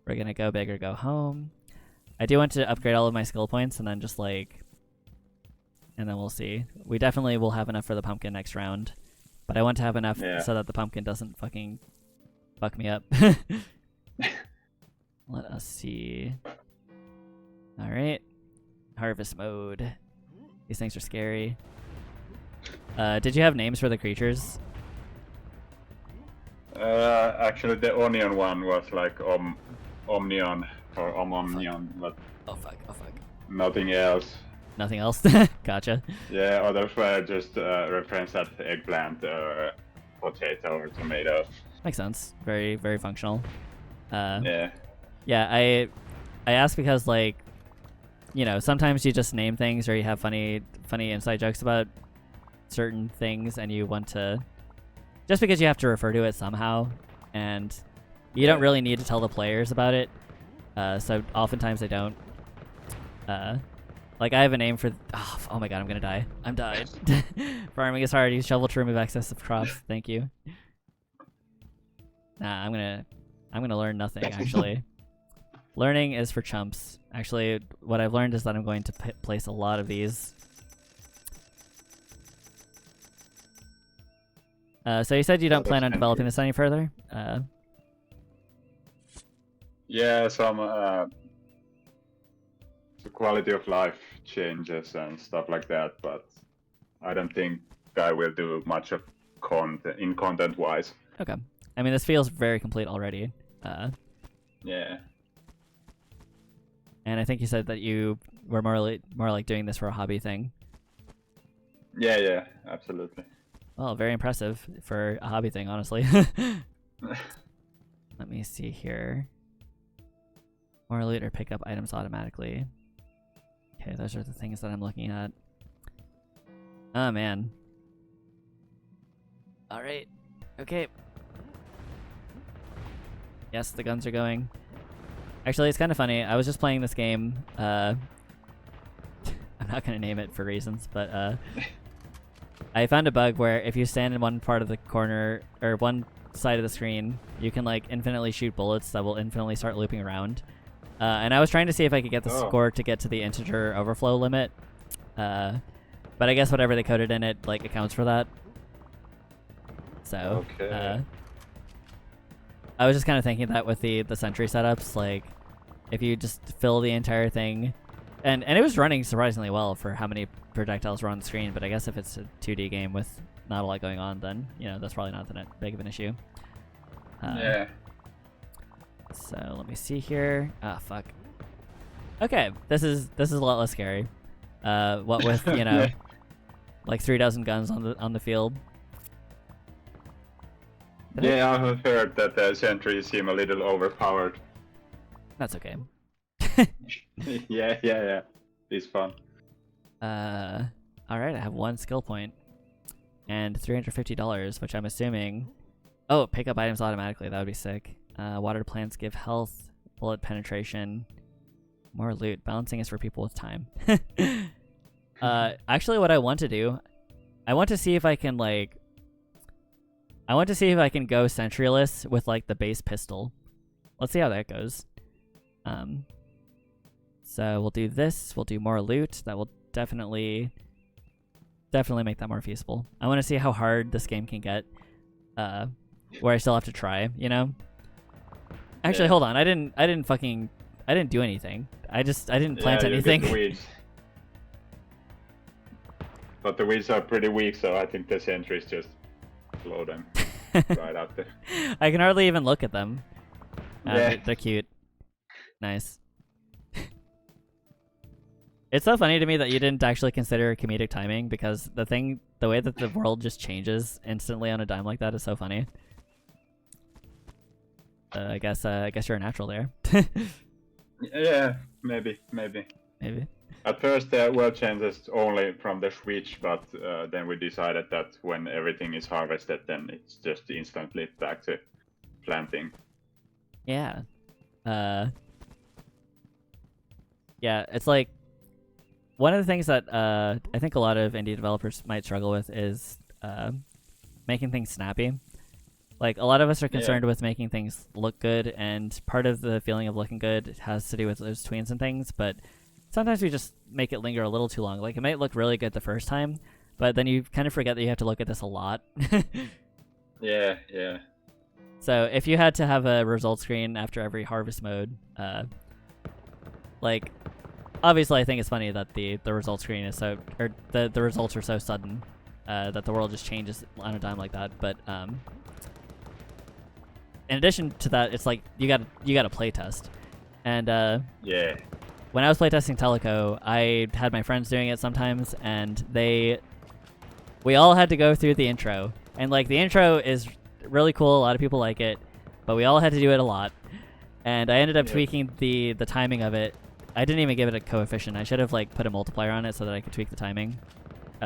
we're gonna go big or go home. I do want to upgrade all of my skill points, and then just like, and then we'll see. We definitely will have enough for the pumpkin next round, but I want to have enough so that the pumpkin doesn't fucking fuck me up. Let us see. All right, harvest mode. These things are scary. Did you have names for the creatures? Actually, the onion one was like Omnion or Omnion, but oh fuck, nothing else. Nothing else? Gotcha. Yeah, others were just reference at eggplant or potato or tomato. Makes sense. Very, very functional. Yeah. Yeah, I ask because like, you know, sometimes you just name things or you have funny inside jokes about certain things and you want to, just because you have to refer to it somehow, and you don't really need to tell the players about it. So oftentimes I don't. Like I have a name for. Oh my god, I'm gonna die. I'm died. Farming is hard. Use shovel to remove excessive crops. Thank you. Nah, I'm gonna learn nothing actually. Learning is for chumps. Actually, what I've learned is that I'm going to place a lot of these. So you said you don't plan on developing this any further? Yeah, some the quality of life changes and stuff like that, but I don't think I will do much of content-wise. Okay. I mean, this feels very complete already. Yeah. And I think you said that you were more like doing this for a hobby thing. Yeah, absolutely. Well, very impressive for a hobby thing, honestly. Let me see here. More loot or pick up items automatically. Okay, those are the things that I'm looking at. Oh, man. Alright. Okay. Yes, the guns are going. Actually, it's kind of funny. I was just playing this game. I'm not going to name it for reasons, but I found a bug where if you stand in one part of the corner, or one side of the screen, you can like infinitely shoot bullets that will infinitely start looping around. And I was trying to see if I could get the score to get to the integer overflow limit. But I guess whatever they coded in it like accounts for that. So okay. I was just kind of thinking that with the sentry setups, like if you just fill the entire thing, and it was running surprisingly well for how many projectiles were on the screen, but I guess if it's a 2D game with not a lot going on, then, you know, that's probably not that big of an issue. Yeah. So let me see here. Ah, fuck. Okay, this is a lot less scary. What with, you know, like 3 dozen guns on the field. Yeah, I have heard that the sentries seem a little overpowered. That's okay. Yeah. It's fun. Alright, I have 1 skill point. And $350, which I'm assuming... Oh, pick up items automatically. That would be sick. Water plants give health, bullet penetration, more loot. Balancing is for people with time. Actually, what I want to do... I want to see if I can, like... I want to see if I can go sentryless with, like, the base pistol. Let's see how that goes. So we'll do this. We'll do more loot. That will definitely make that more feasible. I want to see how hard this game can get. Where I still have to try, you know? Actually, hold on. I didn't do anything. I didn't plant anything. The weeds. But the weeds are pretty weak, so I think the sentries just blow them right out there. I can hardly even look at them. Yeah. They're cute. Nice. It's so funny to me that you didn't actually consider comedic timing, because the way that the world just changes instantly on a dime like that is so funny. I guess you're a natural there. Yeah, maybe. Maybe. At first, there were changes only from the Switch, but then we decided that when everything is harvested, then it's just instantly back to planting. Yeah. Yeah, it's like one of the things that I think a lot of indie developers might struggle with is making things snappy. Like, a lot of us are concerned with making things look good, and part of the feeling of looking good has to do with those tweens and things, but sometimes we just make it linger a little too long. Like, it might look really good the first time, but then you kind of forget that you have to look at this a lot. Yeah. So if you had to have a result screen after every harvest mode, like, obviously I think it's funny that the result screen is so, or the results are so sudden, that the world just changes on a dime like that, but in addition to that, it's like you gotta play test, and Yeah. when I was playtesting Teleco, I had my friends doing it sometimes, and we all had to go through the intro, and like the intro is really cool. A lot of people like it, but we all had to do it a lot, and I ended up tweaking the timing of it. I didn't even give it a coefficient. I should have like put a multiplier on it so that I could tweak the timing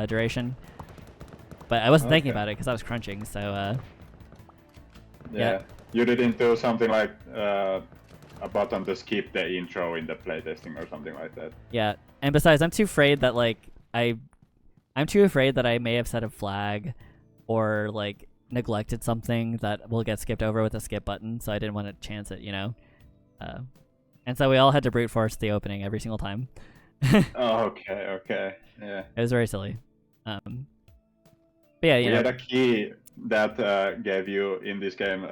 duration, but I wasn't thinking about it because I was crunching. So yeah. You didn't do something like a button to skip the intro in the playtesting or something like that. Yeah, and besides, I'm too afraid that I'm too afraid that I may have set a flag or like neglected something that will get skipped over with a skip button, so I didn't want to chance it, you know? And so we all had to brute force the opening every single time. Oh, okay. Yeah. It was very silly. But yeah, you we know. had a key that gave you in this game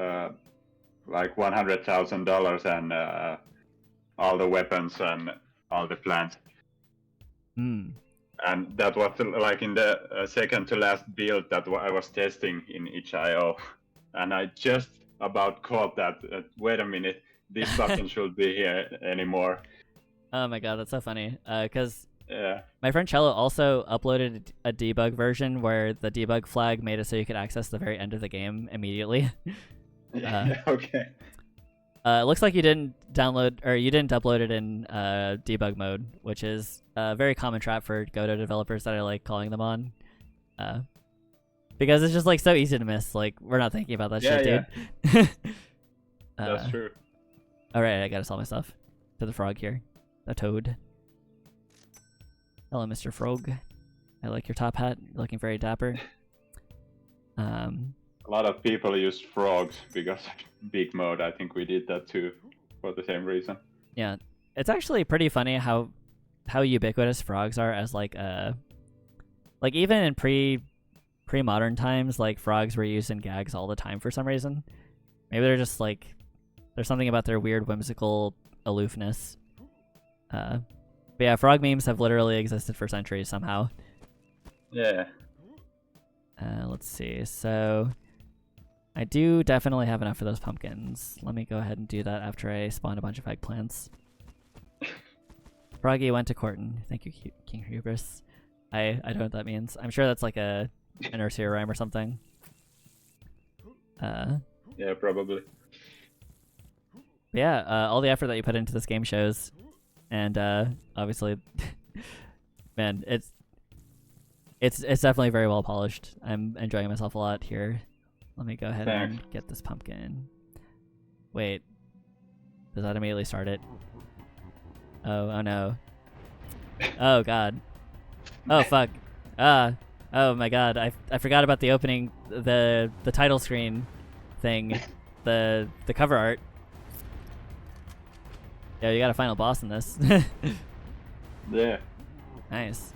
like $100,000 and all the weapons and all the plants. And that was like in the second to last build that I was testing in itch.io, and I just about caught that. Wait a minute, this button should be here anymore. Oh my god, that's so funny. Because my friend Cello also uploaded a debug version where the debug flag made it so you could access the very end of the game immediately. Okay. It looks like you didn't upload it in debug mode, which is a very common trap for Godot developers that I like calling them on. Because it's just like so easy to miss. Like, we're not thinking about that shit, dude. That's true. Alright, I gotta sell my stuff to the frog here. The toad. Hello, Mr. Frog. I like your top hat. You're looking very dapper. A lot of people use frogs because of big mode. I think we did that too for the same reason. Yeah, it's actually pretty funny how ubiquitous frogs are as like even in pre-modern times, like frogs were used in gags all the time for some reason. Maybe they're just like there's something about their weird whimsical aloofness. But yeah, frog memes have literally existed for centuries somehow. Yeah. Let's see. So I do definitely have enough for those pumpkins. Let me go ahead and do that after I spawn a bunch of eggplants. Froggy went to Corton. Thank you, King Hubris. I don't know what that means. I'm sure that's like a nursery rhyme or something. Yeah, probably. Yeah, all the effort that you put into this game shows. And obviously, man, it's definitely very well polished. I'm enjoying myself a lot here. Let me go ahead and get this pumpkin. Wait, does that immediately start it? Oh no. Oh god. Oh fuck. Oh my god. I forgot about the opening, the title screen thing, the cover art. Yeah, you got a final boss in this. Yeah. Nice.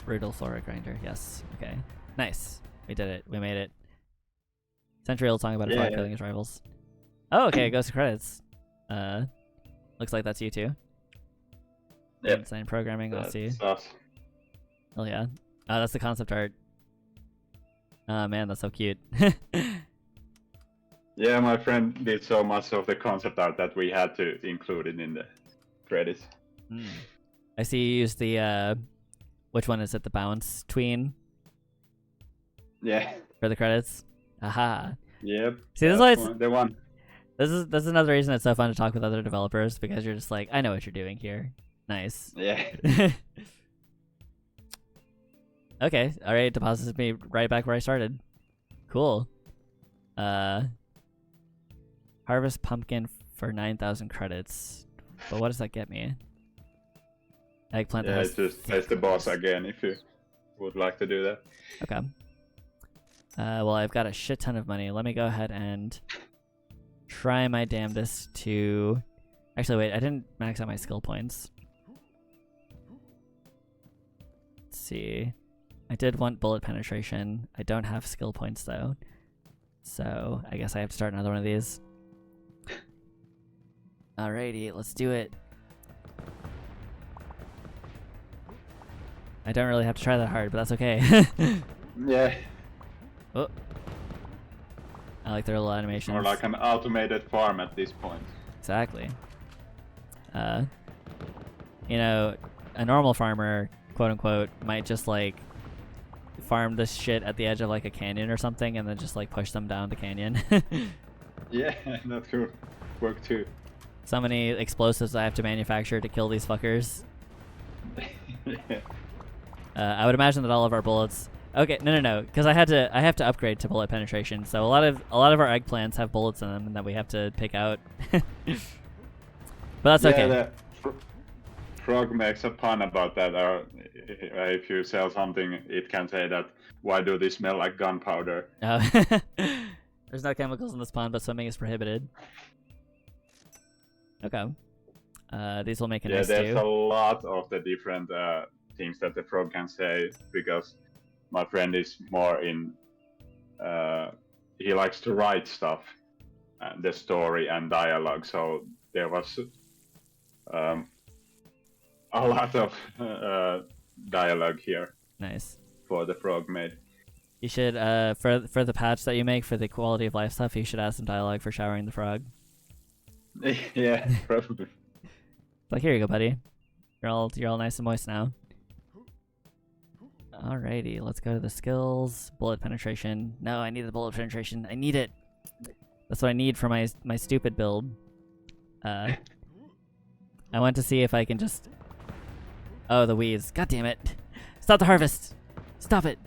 Brutal Flora Grinder, yes. Okay. Nice. We did it. We made it. Century-old song about a frog killing his rivals. Oh, okay, it goes to credits. Looks like that's you too. Yep. Design programming, let's see. Us. Oh yeah. Oh, that's the concept art. Oh man, that's so cute. Yeah, my friend did so much of the concept art that we had to include it in the credits. I see you use the which one is it? The bounce tween? Yeah. For the credits? Aha. Yep. See, this is why the one. This is another reason it's so fun to talk with other developers, because you're just like, I know what you're doing here. Nice. Yeah. Okay, alright, deposits me right back where I started. Cool. Harvest pumpkin for 9,000 credits. But what does that get me? Eggplant that Yeah, has it's just place the boss again if you would like to do that. Okay. Well, I've got a shit ton of money. Let me go ahead and try my damnedest to... Actually, wait, I didn't max out my skill points. Let's see. I did want bullet penetration. I don't have skill points, though. So, I guess I have to start another one of these. Alrighty, let's do it. I don't really have to try that hard, but that's okay. Yeah. Oh. I like their little animations. Or like an automated farm at this point. Exactly. You know, a normal farmer, quote unquote, might just like farm this shit at the edge of like a canyon or something and then just like push them down the canyon. Yeah, that could work too. So many explosives I have to manufacture to kill these fuckers. Yeah. I would imagine that all of our bullets. Okay, no, because I have to upgrade to bullet penetration. So a lot of our eggplants have bullets in them, and that we have to pick out. But that's okay. The frog makes a pun about that. If you sell something, it can say that, "Why do they smell like gunpowder?" Oh. There's no chemicals in this pond, but swimming is prohibited. Okay. These will make a nice there's stew. a lot of the different things that the frog can say, because my friend is more in he likes to write stuff, the story and dialogue, so there was a lot of dialogue here. Nice. For the frog made. You should for the patch that you make for the quality of life stuff, you should add some dialogue for showering the frog. Yeah, probably. Like, here you go, buddy. You're all nice and moist now. Alrighty, let's go to the skills. Bullet penetration. No, I need the bullet penetration. I need it. That's what I need for my stupid build. I want to see if I can just... Oh, the weeds. God damn it. Stop the harvest. Stop it.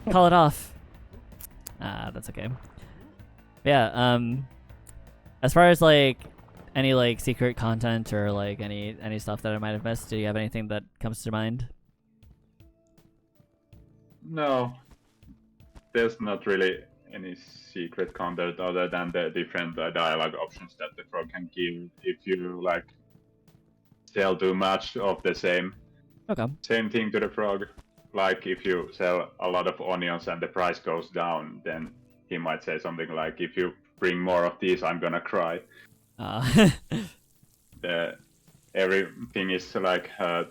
Call it off. That's okay. Yeah, as far as like any like secret content or like any stuff that I might have missed, do you have anything that comes to mind? No, there's not really any secret content other than the different dialogue options that the frog can give if you like sell too much of the same thing to the frog. Like if you sell a lot of onions and the price goes down, then he might say something like, "If you bring more of these, I'm gonna cry." Everything is like a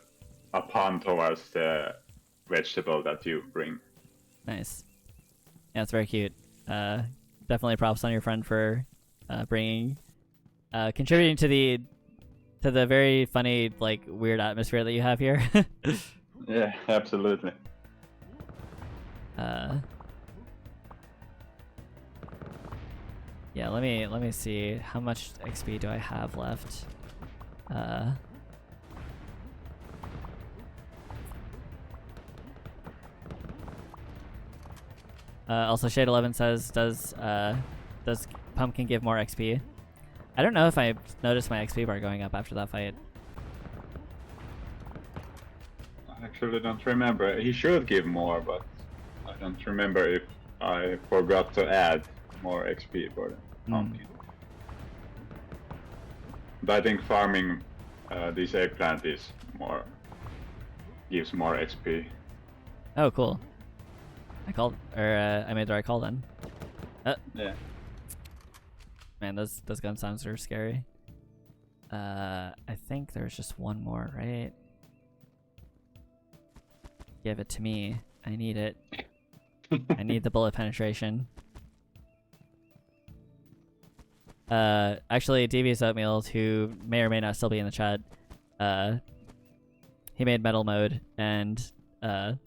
pun towards the vegetable that you bring. Nice. Yeah, it's very cute. Definitely props on your friend for contributing to the very funny, like, weird atmosphere that you have here. Yeah, absolutely. Yeah, let me see how much XP do I have left. Also, Shade11 says, does Pumpkin give more XP? I don't know if I noticed my XP bar going up after that fight. I actually don't remember. He should give more, but I don't remember if I forgot to add more XP for the pumpkin. But I think farming this eggplant gives more XP. Oh, cool. I made the right call then. Yeah. Man, those gun sounds are scary. I think there's just one more, right? Give it to me. I need it. I need the bullet penetration. Actually, Devious Oatmeal, who may or may not still be in the chat, he made metal mode, and I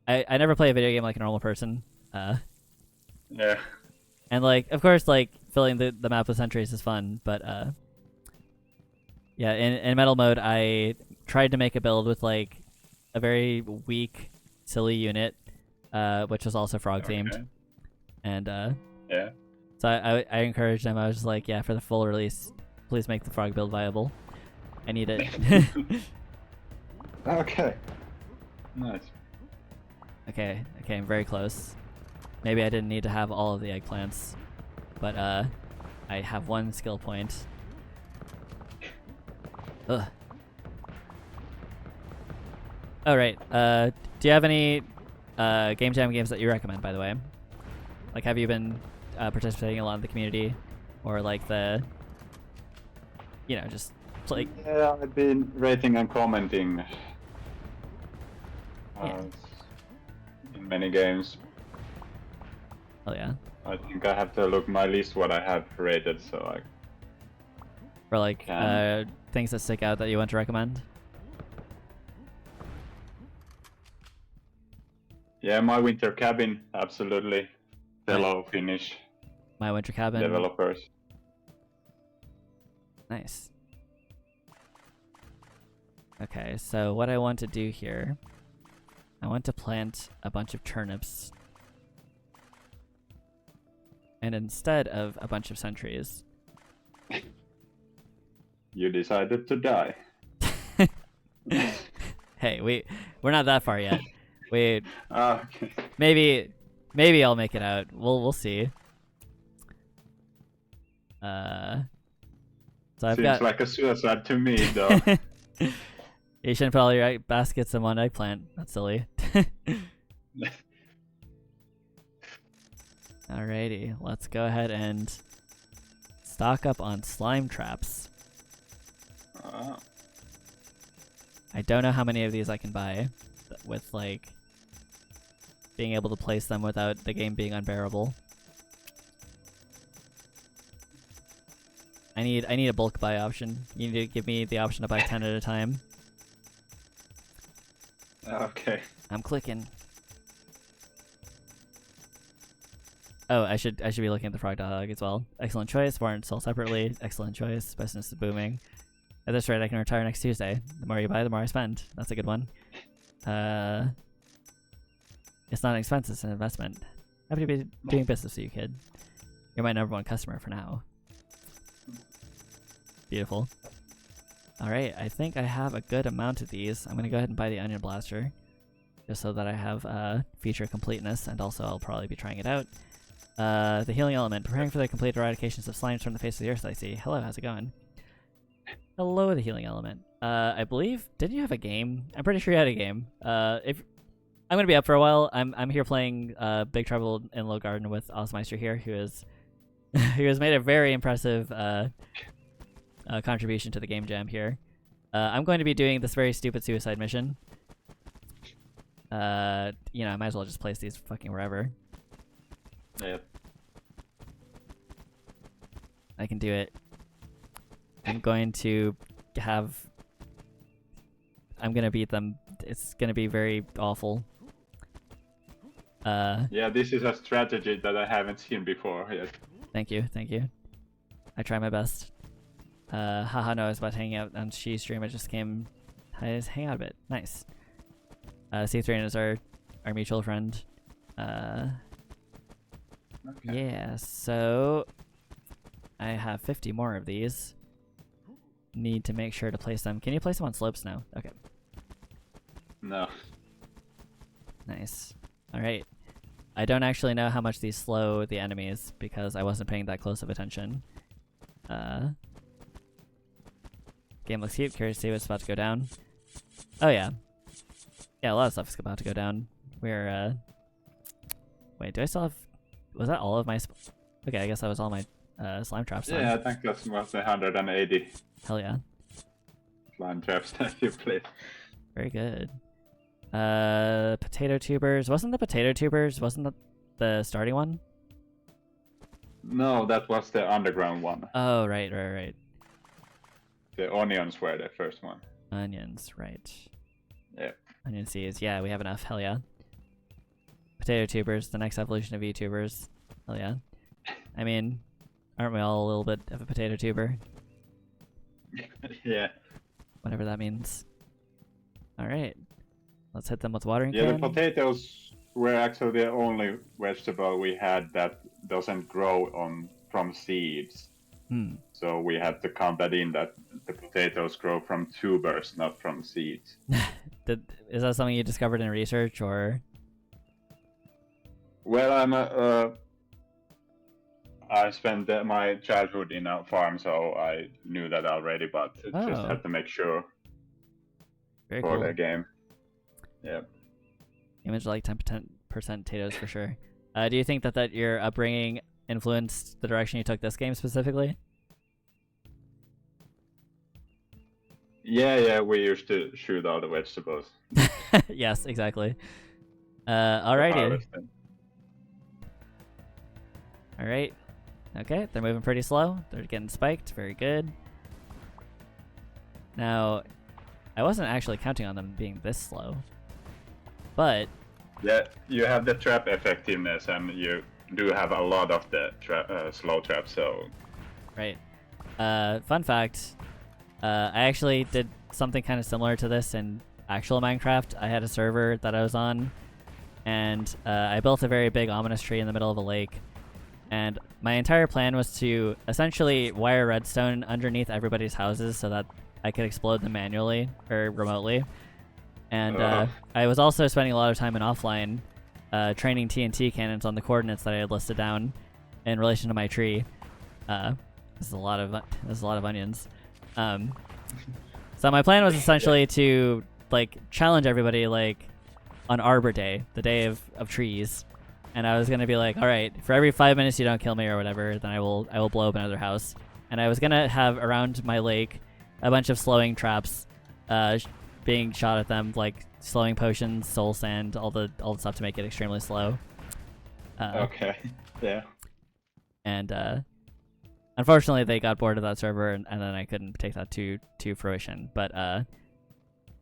never play a video game like a normal person. Yeah. And like, of course, like filling the map with sentries is fun, but yeah, in metal mode, I tried to make a build with like a very weak, silly unit, which was also frog themed, Okay. and Yeah. so I encouraged them. I was just like, yeah, for the full release, please make the frog build viable. I need it. Okay. Nice. Okay, I'm very close. Maybe I didn't need to have all of the eggplants, but I have one skill point. Ugh. Oh right. Do you have any game jam games that you recommend? By the way, like, have you been participating a lot in the community, or like the, just like Yeah, I've been rating and commenting Yeah. in many games. Oh yeah, I think I have to look my list what I have rated, so I or like can. things that stick out that you want to recommend. Yeah, My Winter Cabin, absolutely. Fellow Finnish My Winter Cabin. developers. Nice. Okay, so what I want to do here, I want to plant a bunch of turnips. And instead of a bunch of sentries, You decided to die. hey, we're not that far yet. We Okay. maybe I'll make it out. We'll see. So I've Seems got like a suicide to me, though. You shouldn't put all your baskets in one eggplant. That's silly. Alrighty, let's go ahead and stock up on slime traps. I don't know how many of these I can buy with like being able to place them without the game being unbearable. I need a bulk buy option. You need to give me the option to buy 10 at a time. Okay. I'm clicking. Oh, I should be looking at the frog dog as well. Excellent choice. Barn sold separately. Excellent choice. Business is booming. At this rate, I can retire next Tuesday. The more you buy, the more I spend. That's a good one. It's not an expense, it's an investment. Happy to be doing business with you, kid. You're my #1 customer for now. Beautiful. Alright, I think I have a good amount of these. I'm gonna go ahead and buy the onion blaster, just so that I have feature completeness, and also I'll probably be trying it out. The healing element. Preparing for the complete eradications of slimes from the face of the earth, I see. Hello, how's it going? Hello, the healing element. I believe, didn't you have a game? I'm pretty sure you had a game. If I'm gonna be up for a while. I'm here playing Big Trouble in Low Garden with OzMaister here, who has made a very impressive contribution to the game jam here. I'm going to be doing this very stupid suicide mission. I might as well just place these fucking wherever. Yep. I can do it. I'm going to beat them. It's gonna be very awful. Yeah, this is a strategy that I haven't seen before yet. Thank you. I try my best. Haha, no, I was about to hang out on She stream. I just came. I just hang out a bit. Nice. C3 is our mutual friend. Okay. Yeah, so I have 50 more of these. Need to make sure to place them. Can you place them on slopes now? Okay. No. Nice. Alright. I don't actually know how much these slow the enemies because I wasn't paying that close of attention. Game looks cute. Curious to see what's about to go down. Oh yeah. Yeah, a lot of stuff is about to go down. We're, wait, do I still have... Was that all of my... Okay, I guess that was all my slime traps. Yeah, I think that's about 180 Hell yeah. slime traps that you played. Very good. Potato tubers. Wasn't the potato tubers, wasn't the starting one? No, that was the underground one. Oh, right. The onions were the first one. Onions, right. Yeah. Onion seeds. Yeah, we have enough. Hell yeah. Potato tubers, the next evolution of VTubers. Hell yeah. I mean, Aren't we all a little bit of a potato tuber? Yeah. Whatever that means. Alright. Let's hit them with watering Yeah, can. the potatoes were actually the only vegetable we had that doesn't grow from seeds. So we had to count that in, that the potatoes grow from tubers, not from seeds. Is that something you discovered in research, or? Well, I spent my childhood in a farm, so I knew that already, but just had to make sure Very for cool. the game. Yeah. Image like 10% potatoes for sure. Do you think that your upbringing influenced the direction you took this game specifically? Yeah, we used to shoot all the vegetables. Yes, exactly. Alrighty. Alright. Okay, they're moving pretty slow. They're getting spiked. Very good. Now, I wasn't actually counting on them being this slow. But... yeah, you have the trap effectiveness, and you do have a lot of the slow traps, so... Right. Fun fact, I actually did something kind of similar to this in actual Minecraft. I had a server that I was on, and I built a very big ominous tree in the middle of a lake. And my entire plan was to essentially wire redstone underneath everybody's houses so that I could explode them manually or remotely. And I was also spending a lot of time in offline training TNT cannons on the coordinates that I had listed down in relation to my tree. This is a lot of onions. So my plan was essentially to like challenge everybody like on Arbor Day, the day of trees. And I was gonna be like, all right, for every 5 minutes you don't kill me or whatever, then I will blow up another house. And I was gonna have around my lake a bunch of slowing traps, being shot at them, like slowing potions, soul sand, all the stuff to make it extremely slow. Okay. Yeah. And unfortunately, they got bored of that server, and then I couldn't take that to fruition. But I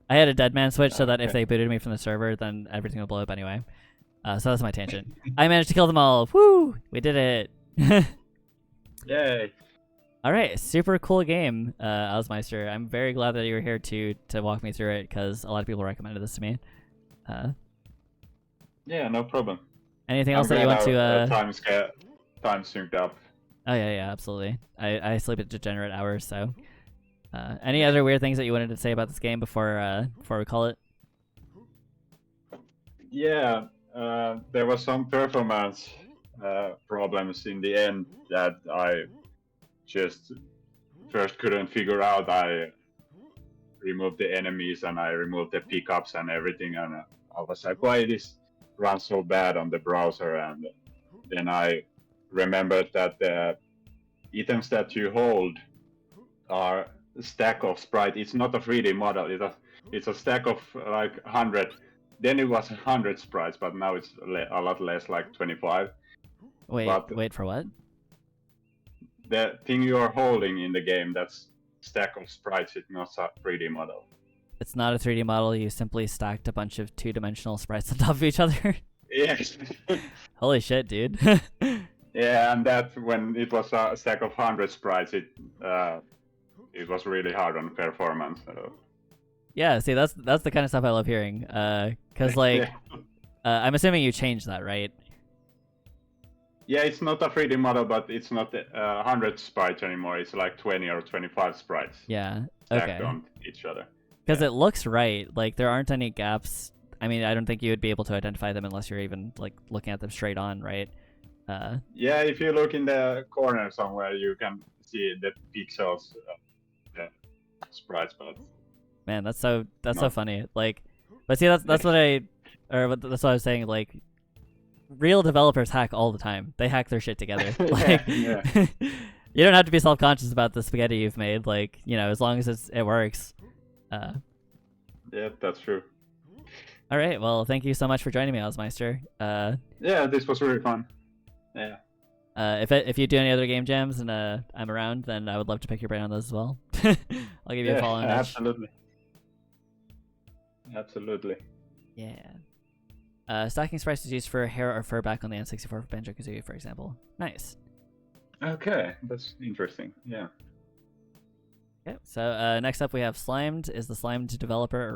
had a dead man switch so that if they booted me from the server, then everything would blow up anyway. So that's my tangent. I managed to kill them all. Woo! We did it. Yay! All right, super cool game, OzMaister. I'm very glad that you were here to walk me through it because a lot of people recommended this to me. Yeah, no problem. Anything else that you want to? Time synced up. Oh yeah, absolutely. I sleep at degenerate hours, so. Any other weird things that you wanted to say about this game before we call it? Yeah, there was some performance problems in the end that I just first couldn't figure out. I removed the enemies and I removed the pickups and everything, and I was like, why this runs so bad on the browser? And then I remembered that the items that you hold are a stack of sprites. It's not a 3D model. It's a stack of like 100. Then it was 100 sprites, but now it's a lot less, like 25. Wait for what? The thing you are holding in the game, that's stack of sprites. It's not a 3D model. It's not a 3D model. You simply stacked a bunch of two-dimensional sprites on top of each other. Yes. Holy shit, dude. Yeah, and that when it was a stack of 100 sprites, it was really hard on performance. So. Yeah, see, that's the kind of stuff I love hearing. Cause like, I'm assuming you changed that, right? Yeah, it's not a 3D model, but it's not 100 sprites anymore. It's like 20 or 25 sprites. Yeah. Stacked on each other. Because it looks right. Like there aren't any gaps. I mean, I don't think you would be able to identify them unless you're even like looking at them straight on, right? Yeah, if you look in the corner somewhere, you can see the pixels of the sprites, but. Man, that's so funny. Like, but see, that's what that's what I was saying. Like, real developers hack all the time. They hack their shit together. Like, you don't have to be self-conscious about the spaghetti you've made. Like, you know, as long as it works. Yeah, that's true. All right. Well, thank you so much for joining me, OzMaister. Yeah, this was really fun. Yeah. If you do any other game jams and I'm around, then I would love to pick your brain on those as well. I'll give you a follow. Absolutely. Yeah. Stacking sprites is used for hair or fur back on the N64 for Banjo-Kazooie, for example. Nice. Okay, that's interesting. Yeah. Okay, so next up we have Slimed. Is the Slimed developer around?